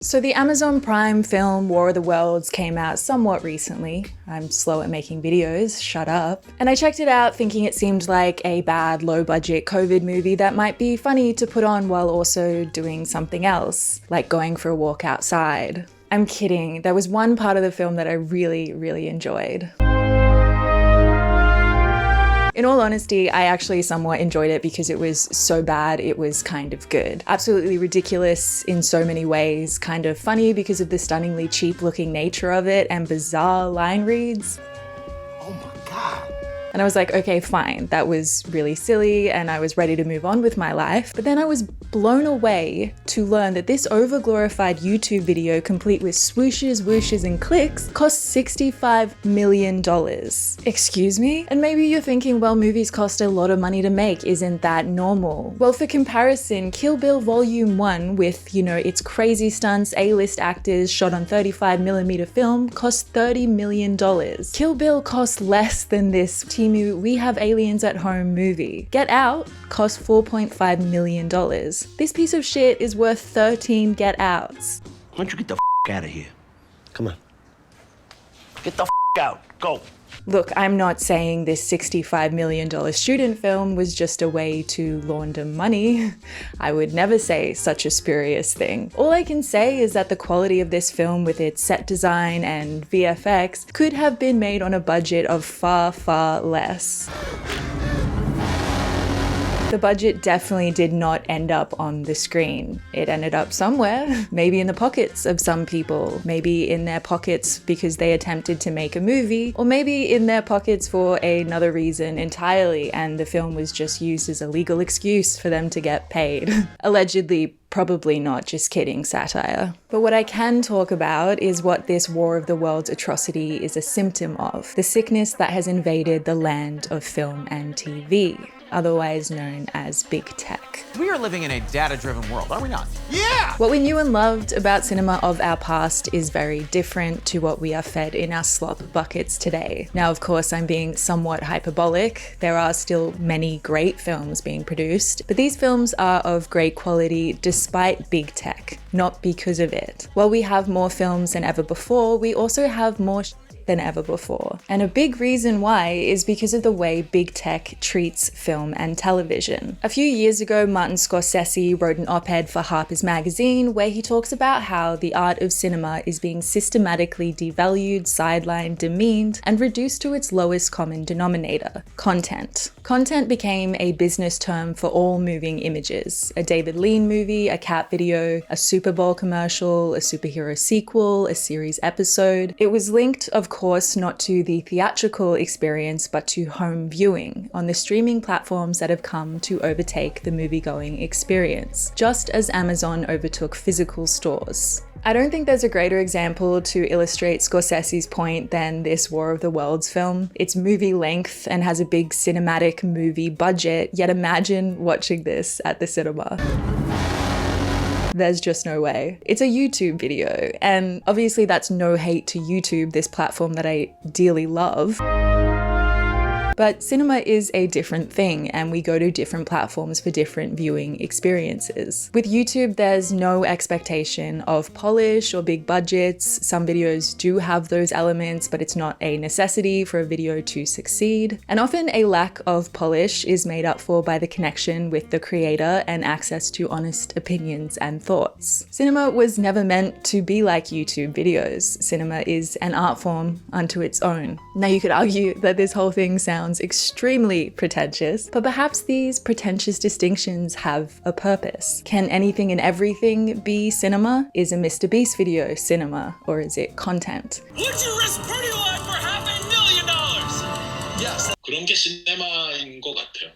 So the Amazon Prime film War of the Worlds came out somewhat recently. I'm slow at making videos, shut up. And I checked it out thinking it seemed like a bad, low-budget COVID movie that might be funny to put on while also doing something else, like going for a walk outside. I'm kidding, there was one part of the film that I really enjoyed. In all honesty, I actually somewhat enjoyed it because it was so bad it was kind of good. Absolutely ridiculous in so many ways, kind of funny because of the stunningly cheap looking nature of it and bizarre line reads. Oh my God. And I was like, okay, fine, that was really silly and I was ready to move on with my life. But then I was blown away to learn that this overglorified YouTube video complete with swooshes, whooshes, and clicks cost $65 million. Excuse me? And maybe you're thinking, well, movies cost a lot of money to make, isn't that normal? Well, for comparison, Kill Bill Volume 1 with, its crazy stunts, A-list actors shot on 35mm film cost $30 million. Kill Bill cost less than this Timu We Have Aliens at Home movie. Get Out cost $4.5 million. This piece of shit is worth 13 Get Outs. Why don't you get the out of here? Come on. Get the out. Go. Look, I'm not saying this $65 million student film was just a way to launder money. I would never say such a spurious thing. All I can say is that the quality of this film with its set design and VFX could have been made on a budget of far less. The budget definitely did not end up on the screen. It ended up somewhere, maybe in the pockets of some people, maybe in their pockets because they attempted to make a movie, or maybe in their pockets for another reason entirely, and the film was just used as a legal excuse for them to get paid. Allegedly, probably not, just kidding, satire. But what I can talk about is what this War of the Worlds atrocity is a symptom of, the sickness that has invaded the land of film and TV, otherwise known as big tech. We are living in a data-driven world, are we not? Yeah! What we knew and loved about cinema of our past is very different to what we are fed in our slop buckets today. Now, of course, I'm being somewhat hyperbolic. There are still many great films being produced, but these films are of great quality despite big tech, not because of it. While we have more films than ever before, we also have more than ever before. And a big reason why is because of the way big tech treats film and television. A few years ago, Martin Scorsese wrote an op-ed for Harper's Magazine where he talks about how the art of cinema is being systematically devalued, sidelined, demeaned, and reduced to its lowest common denominator: content. Content became a business term for all moving images. A David Lean movie, a cat video, a Super Bowl commercial, a superhero sequel, a series episode. It was linked, of course, not to the theatrical experience, but to home viewing on the streaming platforms that have come to overtake the movie-going experience, just as Amazon overtook physical stores. I don't think there's a greater example to illustrate Scorsese's point than this War of the Worlds film. It's movie length and has a big cinematic movie budget, yet imagine watching this at the cinema. There's just no way. It's a YouTube video, and obviously that's no hate to YouTube, this platform that I dearly love. But cinema is a different thing, and we go to different platforms for different viewing experiences. With YouTube, there's no expectation of polish or big budgets. Some videos do have those elements, but it's not a necessity for a video to succeed. And often a lack of polish is made up for by the connection with the creator and access to honest opinions and thoughts. Cinema was never meant to be like YouTube videos. Cinema is an art form unto its own. Now you could argue that this whole thing sounds extremely pretentious, but perhaps these pretentious distinctions have a purpose. Can anything and everything be cinema? Is a Mr. Beast video cinema, or is it content? Would you risk party life for $500,000? Yes. 그런 게 시네마인 것 같아요.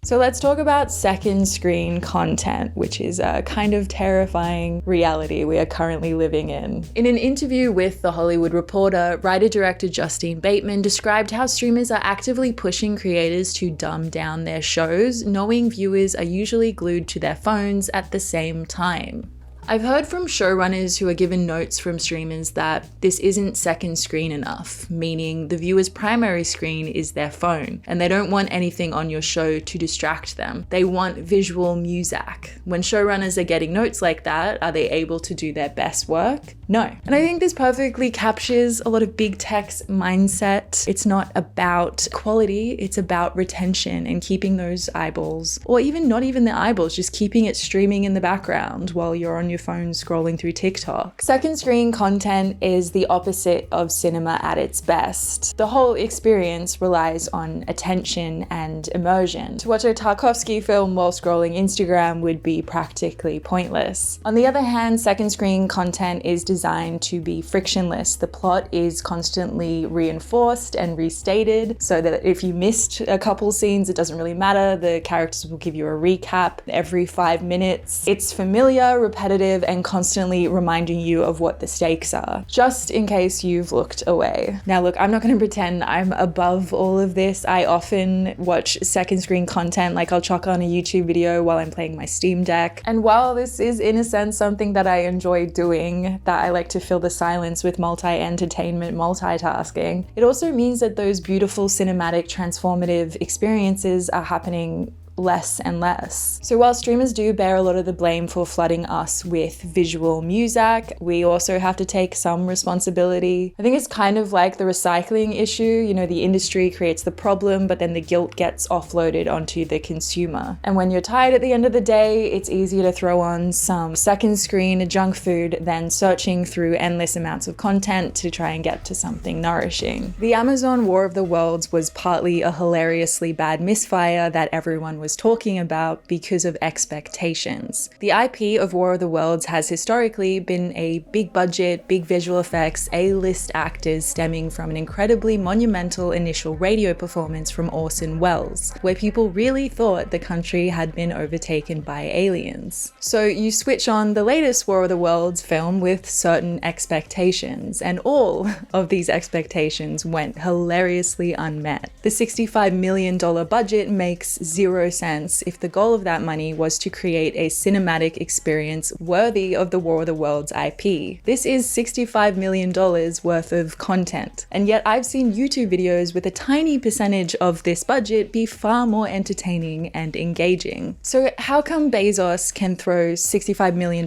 So let's talk about second screen content, which is a kind of terrifying reality we are currently living in. In an interview with The Hollywood Reporter, writer-director Justine Bateman described how streamers are actively pushing creators to dumb down their shows, knowing viewers are usually glued to their phones at the same time. I've heard from showrunners who are given notes from streamers that this isn't second screen enough, meaning the viewer's primary screen is their phone, and they don't want anything on your show to distract them. They want visual muzak. When showrunners are getting notes like that, are they able to do their best work? No. And I think this perfectly captures a lot of big tech's mindset. It's not about quality, it's about retention and keeping those eyeballs, or even not even the eyeballs, just keeping it streaming in the background while you're on your phone scrolling through TikTok. Second screen content is the opposite of cinema at its best. The whole experience relies on attention and immersion. To watch a Tarkovsky film while scrolling Instagram would be practically pointless. On the other hand, second screen content is designed to be frictionless. The plot is constantly reinforced and restated so that if you missed a couple scenes, it doesn't really matter. The characters will give you a recap every 5 minutes. It's familiar, repetitive, and constantly reminding you of what the stakes are, just in case you've looked away. Now look, I'm not going to pretend I'm above all of this. I often watch second screen content, like I'll chuck on a YouTube video while I'm playing my Steam Deck. And while this is in a sense something that I enjoy doing, that I like to fill the silence with multi-entertainment multitasking, it also means that those beautiful cinematic transformative experiences are happening less and less. So while streamers do bear a lot of the blame for flooding us with visual muzak, we also have to take some responsibility. I think it's kind of like the recycling issue. You know, the industry creates the problem, but then the guilt gets offloaded onto the consumer. And when you're tired at the end of the day, it's easier to throw on some second screen junk food than searching through endless amounts of content to try and get to something nourishing. The Amazon War of the Worlds was partly a hilariously bad misfire that everyone was talking about because of expectations. The IP of War of the Worlds has historically been a big budget, big visual effects, A-list actors stemming from an incredibly monumental initial radio performance from Orson Welles, where people really thought the country had been overtaken by aliens. So you switch on the latest War of the Worlds film with certain expectations, and all of these expectations went hilariously unmet. The $65 million budget makes zero sense if the goal of that money was to create a cinematic experience worthy of the War of the Worlds IP. This is $65 million worth of content, and yet I've seen YouTube videos with a tiny percentage of this budget be far more entertaining and engaging. So how come Bezos can throw $65 million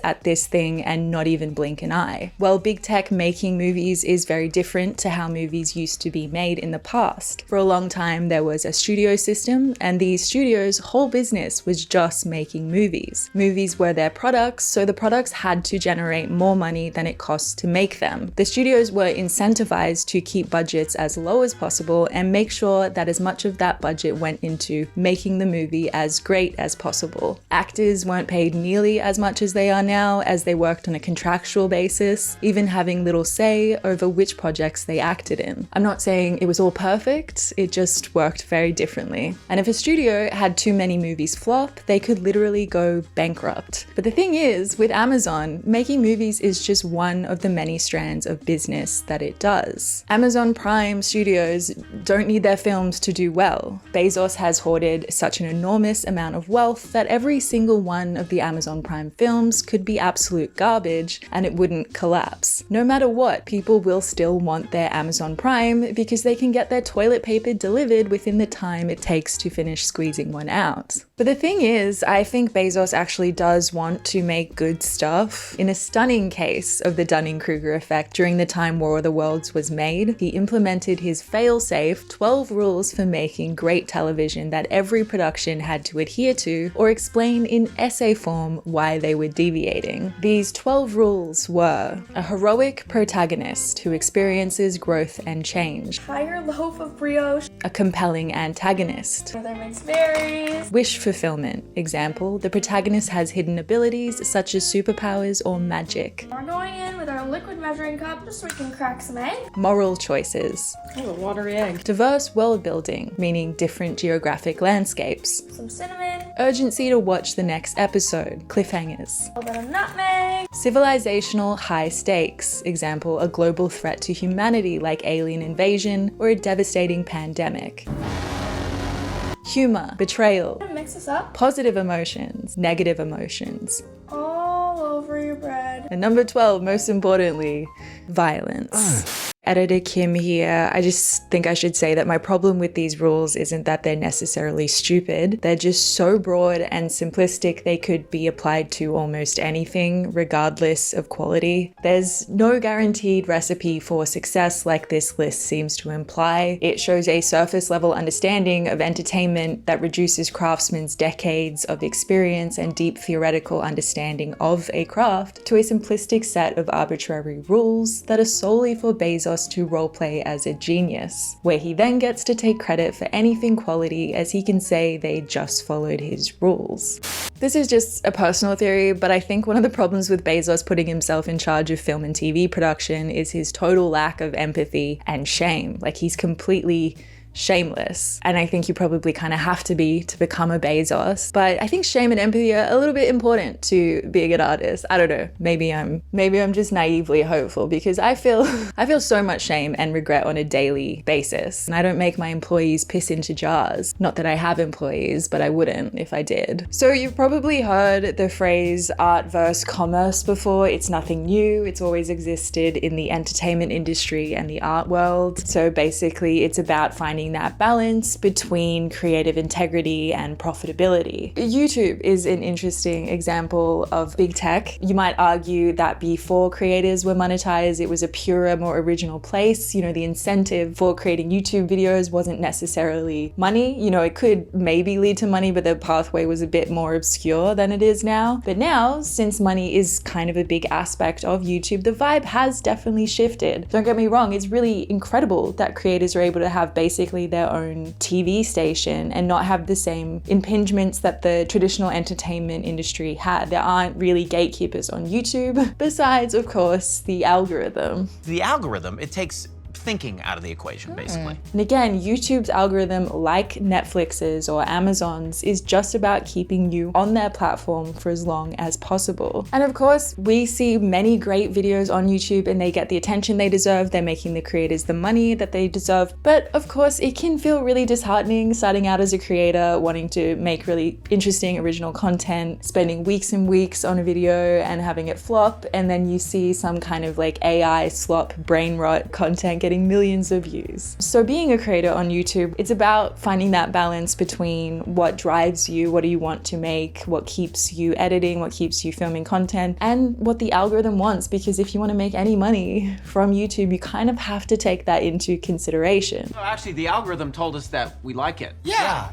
at this thing and not even blink an eye? Well, big tech making movies is very different to how movies used to be made in the past. For a long time, there was a studio system, and these studios' whole business was just making movies. Movies were their products, so the products had to generate more money than it cost to make them. The studios were incentivized to keep budgets as low as possible and make sure that as much of that budget went into making the movie as great as possible. Actors weren't paid nearly as much as they are now, as they worked on a contractual basis, even having little say over which projects they acted in. I'm not saying it was all perfect, it just worked very differently. And if a studio had too many movies flop, they could literally go bankrupt. But the thing is, with Amazon, making movies is just one of the many strands of business that it does. Amazon Prime Studios don't need their films to do well. Bezos has hoarded such an enormous amount of wealth that every single one of the Amazon Prime films could be absolute garbage and it wouldn't collapse. No matter what, people will still want their Amazon Prime because they can get their toilet paper delivered within the time it takes to finish squeezing one out. But the thing is, I think Bezos actually does want to make good stuff. In a stunning case of the Dunning-Kruger effect, during the time War of the Worlds was made, he implemented his fail-safe 12 rules for making great television that every production had to adhere to or explain in essay form why they were deviating. These 12 rules were: a heroic protagonist who experiences growth and change, higher loaf of brioche, a compelling antagonist, mother makes berries, wish fulfillment. Example, the protagonist has hidden abilities such as superpowers or magic. we're going in with our liquid measuring cup just so we can crack some egg. Moral choices. Oh, a watery egg. Diverse world building, meaning different geographic landscapes. Some cinnamon, Urgency to watch the next episode, cliffhangers. a little bit of nutmeg, Civilizational high stakes, example, a global threat to humanity like alien invasion or a devastating pandemic. Humor, betrayal, mix this up positive emotions, negative emotions. all all over your bread. And number 12, most importantly, violence. Editor Kim here. I just think I should say that my problem with these rules isn't that they're necessarily stupid. They're just so broad and simplistic they could be applied to almost anything, regardless of quality. There's no guaranteed recipe for success like this list seems to imply. It shows a surface level understanding of entertainment that reduces craftsmen's decades of experience and deep theoretical understanding of a craft to a simplistic set of arbitrary rules that are solely for Bezos to roleplay as a genius, where he then gets to take credit for anything quality as he can say they just followed his rules. This is just a personal theory, but I think one of the problems with Bezos putting himself in charge of film and TV production is his total lack of empathy and shame. Like, he's completely shameless. And I think you probably kind of have to be to become a Bezos. But I think shame and empathy are a little bit important to being an artist. I don't know. Maybe I'm just naively hopeful because I feel so much shame and regret on a daily basis. And I don't make my employees piss into jars. Not that I have employees, but I wouldn't if I did. So you've probably heard the phrase art versus commerce before. It's nothing new. It's always existed in the entertainment industry and the art world. So basically it's about finding that balance between creative integrity and profitability. YouTube is an interesting example of big tech. You might argue that before creators were monetized, it was a purer, more original place. You know, the incentive for creating YouTube videos wasn't necessarily money. You know, it could maybe lead to money, but the pathway was a bit more obscure than it is now. But now, since money is kind of a big aspect of YouTube, the vibe has definitely shifted. Don't get me wrong, it's really incredible that creators are able to have basically their own TV station and not have the same impingements that the traditional entertainment industry had. There aren't really gatekeepers on YouTube, besides, of course, the algorithm. The algorithm, it takes thinking out of the equation, basically. And again, YouTube's algorithm, like Netflix's or Amazon's, is just about keeping you on their platform for as long as possible. And of course, we see many great videos on YouTube and they get the attention they deserve. They're making the creators the money that they deserve. But of course, it can feel really disheartening starting out as a creator, wanting to make really interesting original content, spending weeks and weeks on a video and having it flop. And then you see some kind of like AI slop brain rot content getting millions of views. So being a creator on YouTube, it's about finding that balance between what drives you, what do you want to make, what keeps you editing, what keeps you filming content, and what the algorithm wants. Because if you want to make any money from YouTube, you kind of have to take that into consideration. No, actually, the algorithm told us that we like it. Yeah.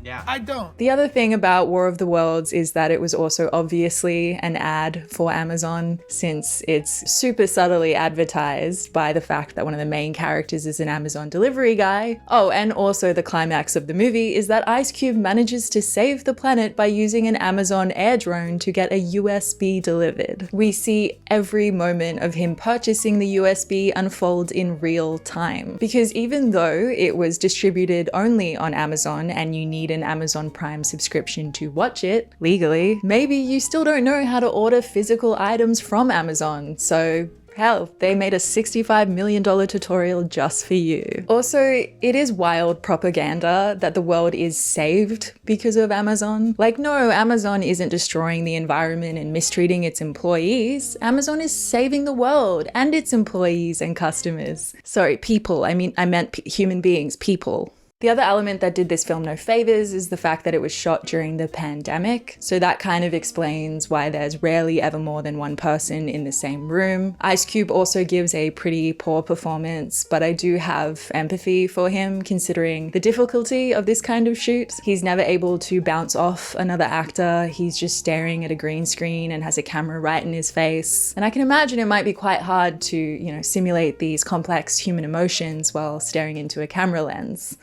Yeah. I don't. The other thing about War of the Worlds is that it was also obviously an ad for Amazon, since it's super subtly advertised by the fact that one of the main characters is an Amazon delivery guy. Oh, and also the climax of the movie is that Ice Cube manages to save the planet by using an Amazon air drone to get a USB delivered. We see every moment of him purchasing the USB unfold in real time. Because even though it was distributed only on Amazon and you need an Amazon Prime subscription to watch it legally, maybe you still don't know how to order physical items from Amazon. So hell, they made a $65 million tutorial just for you. Also, it is wild propaganda that the world is saved because of Amazon. Like, no, Amazon isn't destroying the environment and mistreating its employees. Amazon is saving the world and its employees and customers. Sorry, people. I meant human beings, people. The other element that did this film no favors is the fact that it was shot during the pandemic. So that kind of explains why there's rarely ever more than one person in the same room. Ice Cube also gives a pretty poor performance, but I do have empathy for him considering the difficulty of this kind of shoot. He's never able to bounce off another actor. He's just staring at a green screen and has a camera right in his face. And I can imagine it might be quite hard to, simulate these complex human emotions while staring into a camera lens.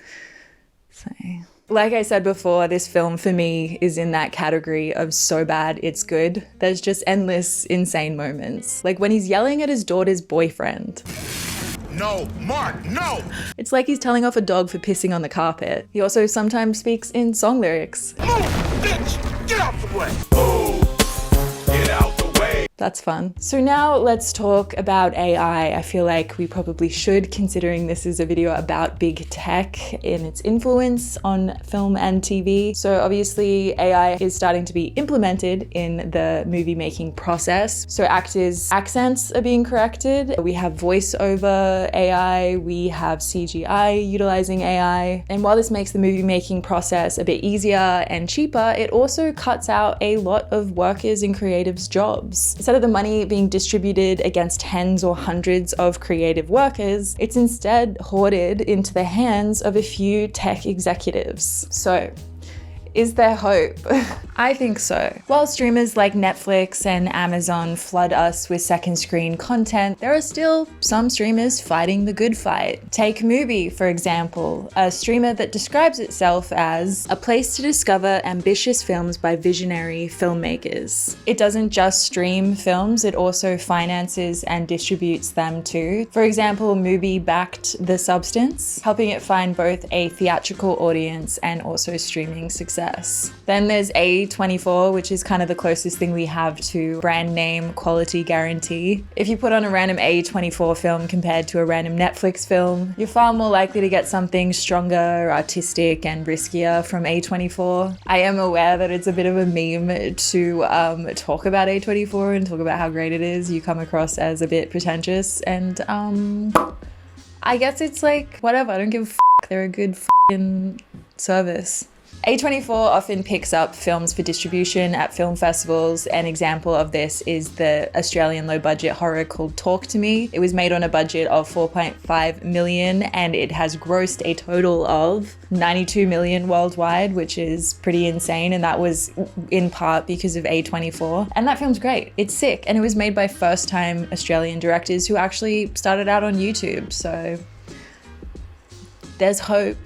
So, like I said before, this film for me is in that category of so bad it's good. There's just endless insane moments. Like when he's yelling at his daughter's boyfriend. No, Mark, no! It's like he's telling off a dog for pissing on the carpet. He also sometimes speaks in song lyrics. Move, bitch! Get out the way! Move! Get out the way! That's fun. So now let's talk about AI. I feel like we probably should, considering this is a video about big tech and its influence on film and TV. So obviously AI is starting to be implemented in the movie making process. So actors' accents are being corrected. We have voiceover AI, we have CGI utilizing AI. And while this makes the movie making process a bit easier and cheaper, it also cuts out a lot of workers and creatives' jobs. Instead of the money being distributed against tens or hundreds of creative workers, it's instead hoarded into the hands of a few tech executives. So, is there hope? I think so. While streamers like Netflix and Amazon flood us with second screen content, there are still some streamers fighting the good fight. Take Mubi, for example, a streamer that describes itself as a place to discover ambitious films by visionary filmmakers. It doesn't just stream films, it also finances and distributes them too. For example, Mubi backed The Substance, helping it find both a theatrical audience and also streaming success. Then there's A24, which is kind of the closest thing we have to brand name quality guarantee. If you put on a random A24 film compared to a random Netflix film, you're far more likely to get something stronger, artistic, and riskier from A24. I am aware that it's a bit of a meme to talk about A24 and talk about how great it is. You come across as a bit pretentious, and I guess it's like, whatever, I don't give a f***. They're a good f***ing service. A24 often picks up films for distribution at film festivals. An example of this is the Australian low-budget horror called Talk to Me. It was made on a budget of 4.5 million and it has grossed a total of 92 million worldwide, which is pretty insane, and that was in part because of A24. And that film's great. It's sick, and it was made by first-time Australian directors who actually started out on YouTube, so there's hope.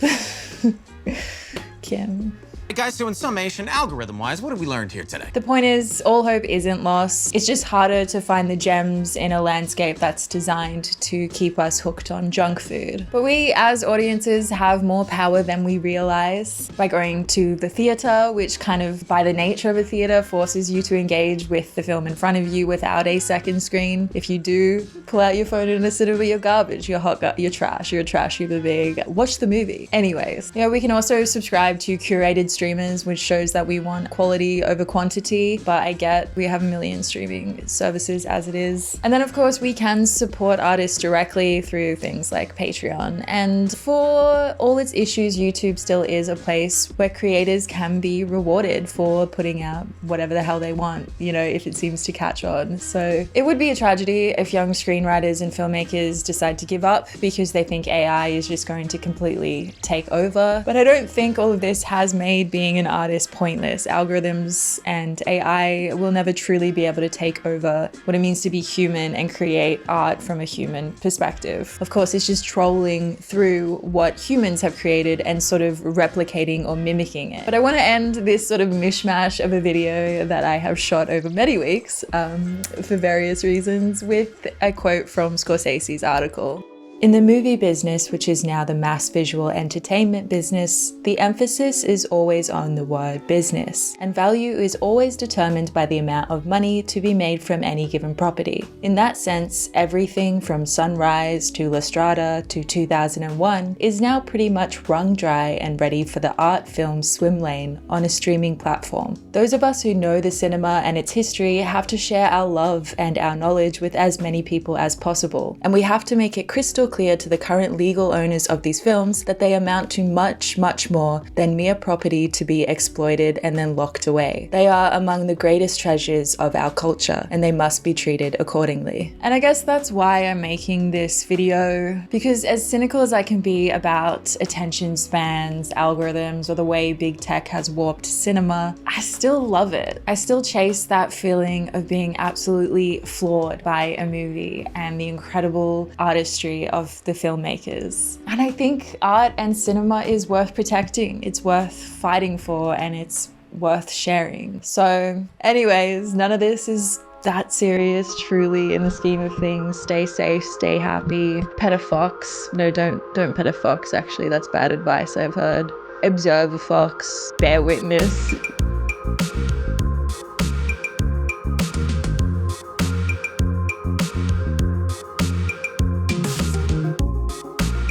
Kim. Hey guys, so in summation, algorithm-wise, what have we learned here today? The point is, all hope isn't lost. It's just harder to find the gems in a landscape that's designed to keep us hooked on junk food. But we, as audiences, have more power than we realize by going to the theater, which kind of, by the nature of a theater, forces you to engage with the film in front of you without a second screen. If you do pull out your phone in a cinema, you're garbage, you're hot, you're trash, you're the big. Watch the movie. Anyways, we can also subscribe to curated streamers, which shows that we want quality over quantity, but I get we have a million streaming services as it is. And then of course we can support artists directly through things like Patreon. And for all its issues, YouTube still is a place where creators can be rewarded for putting out whatever the hell they want, if it seems to catch on. So it would be a tragedy if young screenwriters and filmmakers decide to give up because they think AI is just going to completely take over. But I don't think all of this has made being an artist pointless. Algorithms and AI will never truly be able to take over what it means to be human and create art from a human perspective. Of course, it's just trolling through what humans have created and sort of replicating or mimicking it. But I want to end this sort of mishmash of a video that I have shot over many weeks for various reasons with a quote from Scorsese's article. In the movie business, which is now the mass visual entertainment business, the emphasis is always on the word business, and value is always determined by the amount of money to be made from any given property. In that sense, everything from Sunrise to La Strada to 2001 is now pretty much wrung dry and ready for the art film swim lane on a streaming platform. Those of us who know the cinema and its history have to share our love and our knowledge with as many people as possible, and we have to make it crystal clear to the current legal owners of these films that they amount to much, much more than mere property to be exploited and then locked away. They are among the greatest treasures of our culture, and they must be treated accordingly. And I guess that's why I'm making this video, because as cynical as I can be about attention spans, algorithms, or the way big tech has warped cinema, I still love it. I still chase that feeling of being absolutely floored by a movie and the incredible artistry of the filmmakers. And I think art and cinema is worth protecting, it's worth fighting for, and it's worth sharing. So anyways, none of this is that serious truly in the scheme of things. Stay safe, stay happy, pet a fox. No, don't pet a fox, actually, that's bad advice I've heard. Observe a fox, bear witness.